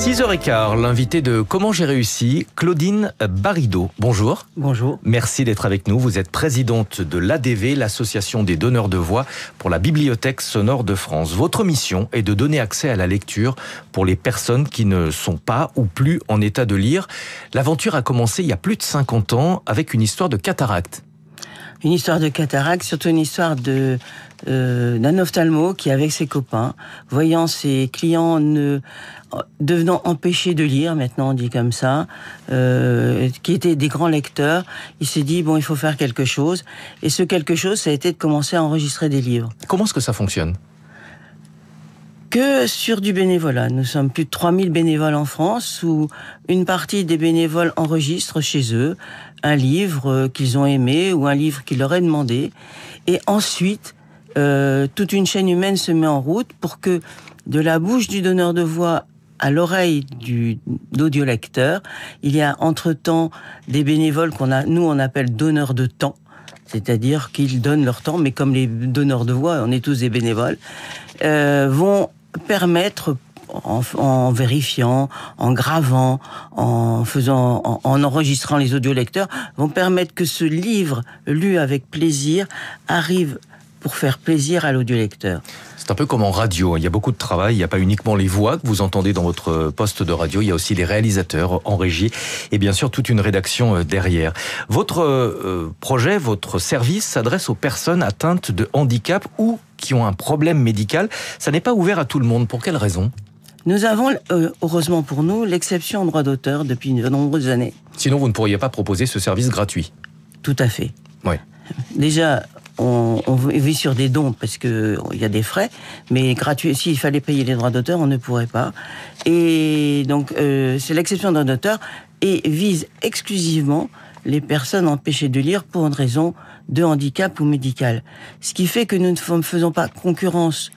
6h15, l'invité de Comment j'ai réussi, Claudine Barido. Bonjour. Bonjour. Merci d'être avec nous. Vous êtes présidente de l'ADV, l'Association des donneurs de voix pour la Bibliothèque sonore de France. Votre mission est de donner accès à la lecture pour les personnes qui ne sont pas ou plus en état de lire. L'aventure a commencé il y a plus de 50 ans avec une histoire de cataracte. Une histoire de cataracte, surtout une histoire d'un ophtalmo qui, avec ses copains, voyant ses clients devenant empêchés de lire, maintenant on dit comme ça, qui étaient des grands lecteurs, il s'est dit, bon, il faut faire quelque chose. Et ce quelque chose, ça a été de commencer à enregistrer des livres. Comment est-ce que ça fonctionne ? Que sur du bénévolat. Nous sommes plus de 3000 bénévoles en France, où une partie des bénévoles enregistrent chez eux un livre qu'ils ont aimé ou un livre qui leur est demandé. Et ensuite, toute une chaîne humaine se met en route pour que de la bouche du donneur de voix à l'oreille d'audiolecteur, il y a entre-temps des bénévoles nous on appelle donneurs de temps, c'est-à-dire qu'ils donnent leur temps, mais comme les donneurs de voix, on est tous des bénévoles, vont permettre, en vérifiant, en gravant, en enregistrant les audiolecteurs, vont permettre que ce livre, lu avec plaisir, arrive pour faire plaisir à l'audiolecteur. C'est un peu comme en radio, il y a beaucoup de travail, il n'y a pas uniquement les voix que vous entendez dans votre poste de radio, il y a aussi les réalisateurs en régie et bien sûr toute une rédaction derrière. Votre projet, votre service s'adresse aux personnes atteintes de handicap ou qui ont un problème médical. Ça n'est pas ouvert à tout le monde. Pour quelle raison ? Nous avons, heureusement pour nous, l'exception en droit d'auteur depuis de nombreuses années. Sinon, vous ne pourriez pas proposer ce service gratuit. Tout à fait. Oui. Déjà, on vit sur des dons parce que il y a des frais, mais gratuit. S'il fallait payer les droits d'auteur, on ne pourrait pas. Et donc, c'est l'exception en droit d'auteur et vise exclusivement les personnes empêchées de lire pour une raison de handicap ou médical. Ce qui fait que nous ne faisons pas concurrence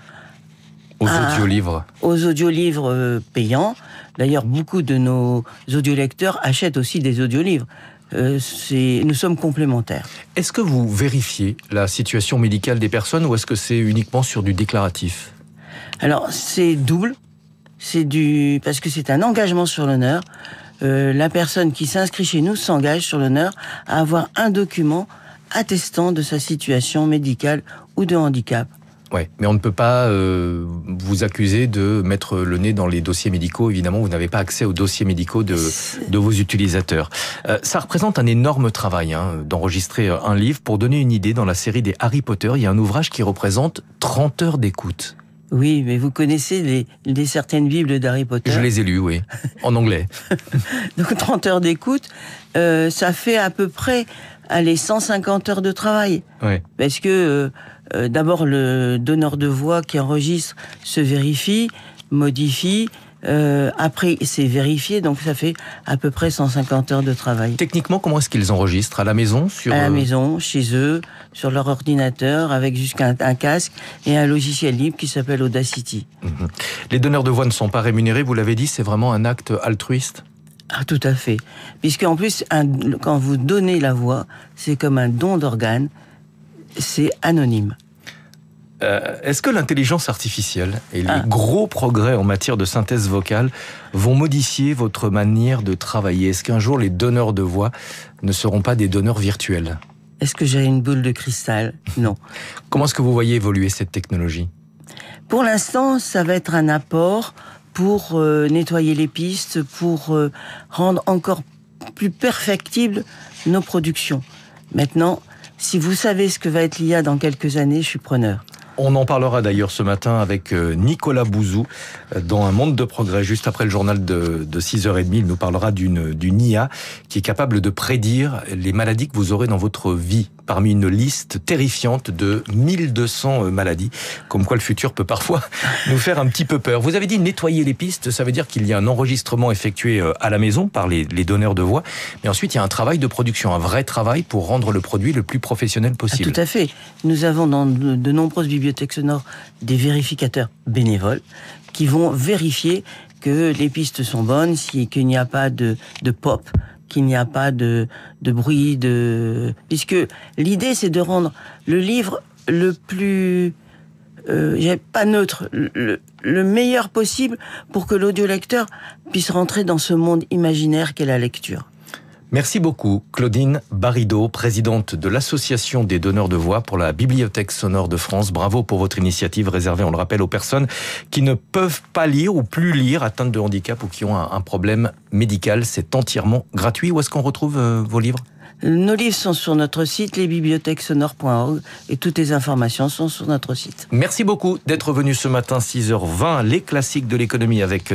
aux audiolivres. Aux audiolivres payants. D'ailleurs, beaucoup de nos audiolecteurs achètent aussi des audiolivres. Nous sommes complémentaires. Est-ce que vous vérifiez la situation médicale des personnes ou est-ce que c'est uniquement sur du déclaratif ? Alors, c'est double. Parce que c'est un engagement sur l'honneur. La personne qui s'inscrit chez nous s'engage sur l'honneur à avoir un document attestant de sa situation médicale ou de handicap. Ouais, mais on ne peut pas vous accuser de mettre le nez dans les dossiers médicaux. Évidemment, vous n'avez pas accès aux dossiers médicaux de vos utilisateurs. Ça représente un énorme travail d'enregistrer un livre. Pour donner une idée, dans la série des Harry Potter, il y a un ouvrage qui représente 30 heures d'écoute. Oui, mais vous connaissez certaines bibles d'Harry Potter. Je les ai lues, oui, en anglais. Donc 30 heures d'écoute, ça fait à peu près 150 heures de travail. Ouais. Parce que d'abord le donneur de voix qui enregistre se vérifie, modifie, après c'est vérifié, donc ça fait à peu près 150 heures de travail. Techniquement, comment est-ce qu'ils enregistrent ? À la maison ? À la maison, chez eux, sur leur ordinateur, avec jusqu'un casque et un logiciel libre qui s'appelle Audacity. Les donneurs de voix ne sont pas rémunérés, vous l'avez dit, c'est vraiment un acte altruiste ? Ah, tout à fait. Puisqu'en plus, quand vous donnez la voix, c'est comme un don d'organes, c'est anonyme. Est-ce que l'intelligence artificielle et les gros progrès en matière de synthèse vocale vont modifier votre manière de travailler ? Est-ce qu'un jour les donneurs de voix ne seront pas des donneurs virtuels ? Est-ce que j'ai une boule de cristal ? Non. Comment est-ce que vous voyez évoluer cette technologie ? Pour l'instant, ça va être un apport pour nettoyer les pistes, pour rendre encore plus perfectibles nos productions. Maintenant, si vous savez ce que va être l'IA dans quelques années, je suis preneur. On en parlera d'ailleurs ce matin avec Nicolas Bouzou dans Un monde de progrès. Juste après le journal de 6h30, il nous parlera d'une IA qui est capable de prédire les maladies que vous aurez dans votre vie, parmi une liste terrifiante de 1200 maladies. Comme quoi le futur peut parfois nous faire un petit peu peur. Vous avez dit nettoyer les pistes, ça veut dire qu'il y a un enregistrement effectué à la maison par les donneurs de voix, mais ensuite il y a un travail de production, un vrai travail pour rendre le produit le plus professionnel possible. Ah, tout à fait. Nous avons dans de nombreuses bibliothèques sonores des vérificateurs bénévoles qui vont vérifier que les pistes sont bonnes, qu'il n'y a pas de pop, qu'il n'y a pas de bruit, puisque l'idée c'est de rendre le livre le plus pas neutre, le meilleur possible pour que l'audiolecteur puisse rentrer dans ce monde imaginaire qu'est la lecture. Merci beaucoup, Claudine Barido, présidente de l'Association des donneurs de voix pour la Bibliothèque sonore de France. Bravo pour votre initiative réservée, on le rappelle, aux personnes qui ne peuvent pas lire ou plus lire, atteintes de handicap ou qui ont un problème médical. C'est entièrement gratuit. Où est-ce qu'on retrouve vos livres ? Nos livres sont sur notre site, lesbibliothèquesonores.org, et toutes les informations sont sur notre site. Merci beaucoup d'être venu ce matin, 6h20, les classiques de l'économie avec